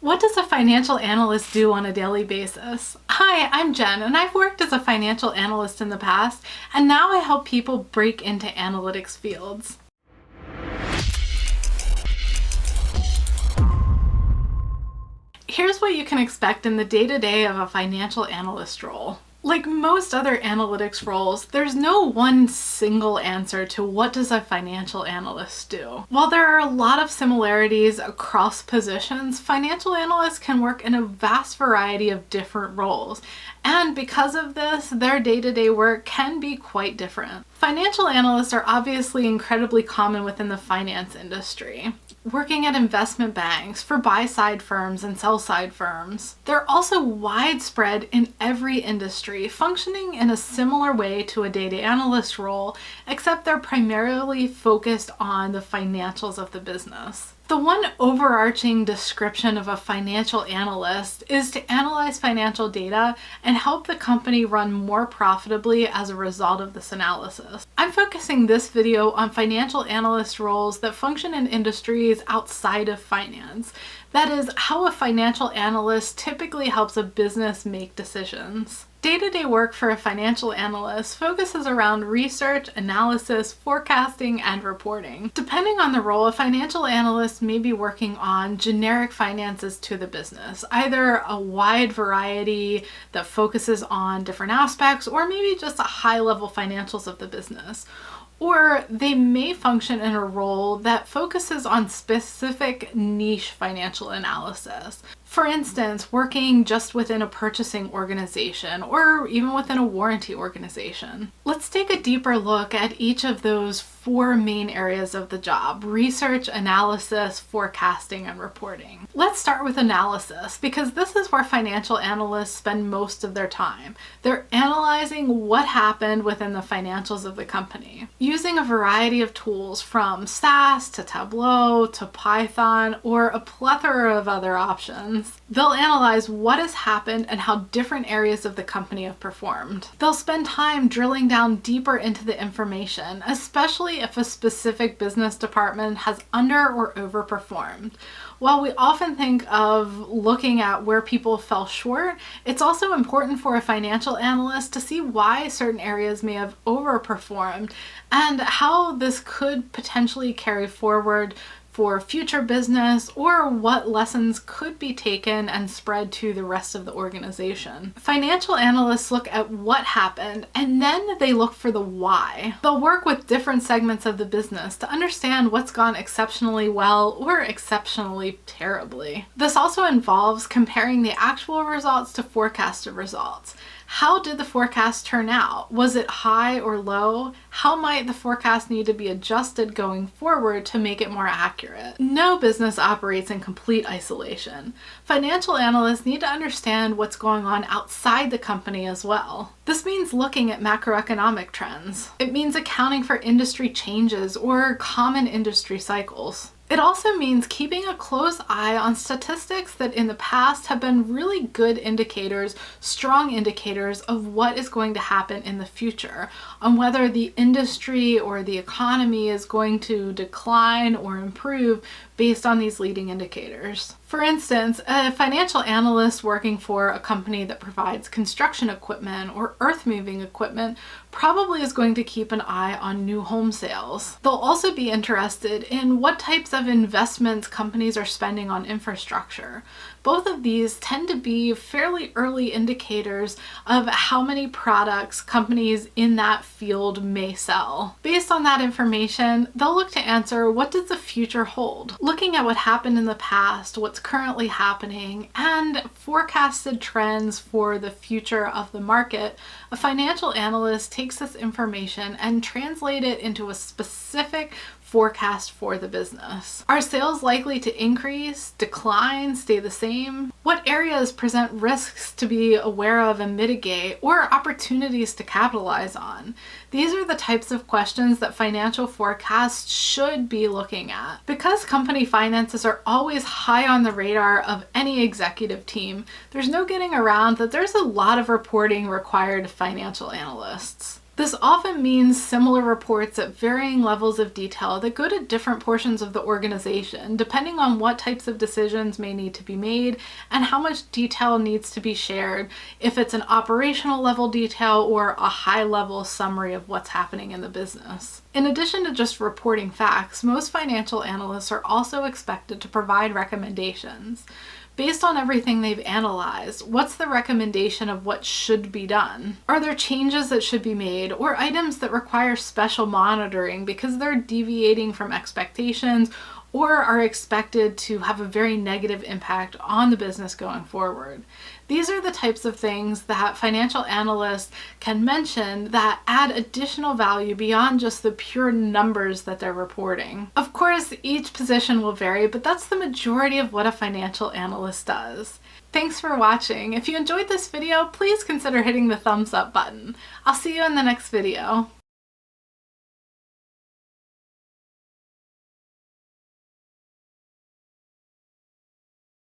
What does a financial analyst do on a daily basis? Hi, I'm Jen, and I've worked as a financial analyst in the past, and now I help people break into analytics fields. Here's what you can expect in the day-to-day of a financial analyst role. Like most other analytics roles, there's no one single answer to what does a financial analyst do. While there are a lot of similarities across positions, financial analysts can work in a vast variety of different roles. And because of this, their day-to-day work can be quite different. Financial analysts are obviously incredibly common within the finance industry, working at investment banks, for buy-side firms and sell-side firms. They're also widespread in every industry, functioning in a similar way to a data analyst role, except they're primarily focused on the financials of the business. The one overarching description of a financial analyst is to analyze financial data and help the company run more profitably as a result of this analysis. I'm focusing this video on financial analyst roles that function in industries outside of finance. That is, how a financial analyst typically helps a business make decisions. Day-to-day work for a financial analyst focuses around research, analysis, forecasting, and reporting. Depending on the role, a financial analyst may be working on generic finances to the business, either a wide variety that focuses on different aspects, or maybe just a high-level financials of the business. Or they may function in a role that focuses on specific niche financial analysis. For instance, working just within a purchasing organization or even within a warranty organization. Let's take a deeper look at each of those four main areas of the job: research, analysis, forecasting, and reporting. Let's start with analysis, because this is where financial analysts spend most of their time. They're analyzing what happened within the financials of the company, using a variety of tools from SAS to Tableau to Python or a plethora of other options. They'll analyze what has happened and how different areas of the company have performed. They'll spend time drilling down deeper into the information, especially if a specific business department has under or overperformed. While we often think of looking at where people fell short, it's also important for a financial analyst to see why certain areas may have overperformed and how this could potentially carry forward for future business, or what lessons could be taken and spread to the rest of the organization. Financial analysts look at what happened and then they look for the why. They'll work with different segments of the business to understand what's gone exceptionally well or exceptionally terribly. This also involves comparing the actual results to forecasted results. How did the forecast turn out? Was it high or low? How might the forecast need to be adjusted going forward to make it more accurate? No business operates in complete isolation. Financial analysts need to understand what's going on outside the company as well. This means looking at macroeconomic trends. It means accounting for industry changes or common industry cycles. It also means keeping a close eye on statistics that in the past have been really good indicators, strong indicators of what is going to happen in the future, on whether the industry or the economy is going to decline or improve based on these leading indicators. For instance, a financial analyst working for a company that provides construction equipment or earth-moving equipment probably is going to keep an eye on new home sales. They'll also be interested in what types of investments companies are spending on infrastructure. Both of these tend to be fairly early indicators of how many products companies in that field may sell. Based on that information, they'll look to answer, what does the future hold? Looking at what happened in the past, what's currently happening, and forecasted trends for the future of the market, a financial analyst takes this information and translates it into a specific forecast for the business. Are sales likely to increase, decline, stay the same? What areas present risks to be aware of and mitigate, or opportunities to capitalize on? These are the types of questions that financial forecasts should be looking at. Because company finances are always high on the radar of any executive team, there's no getting around that there's a lot of reporting required of financial analysts. This often means similar reports at varying levels of detail that go to different portions of the organization, depending on what types of decisions may need to be made and how much detail needs to be shared, if it's an operational level detail or a high level summary of what's happening in the business. In addition to just reporting facts, most financial analysts are also expected to provide recommendations. Based on everything they've analyzed, what's the recommendation of what should be done? Are there changes that should be made or items that require special monitoring because they're deviating from expectations or are expected to have a very negative impact on the business going forward? These are the types of things that financial analysts can mention that add additional value beyond just the pure numbers that they're reporting. Of course, each position will vary, but that's the majority of what a financial analyst does. Thanks for watching. If you enjoyed this video, please consider hitting the thumbs up button. I'll see you in the next video.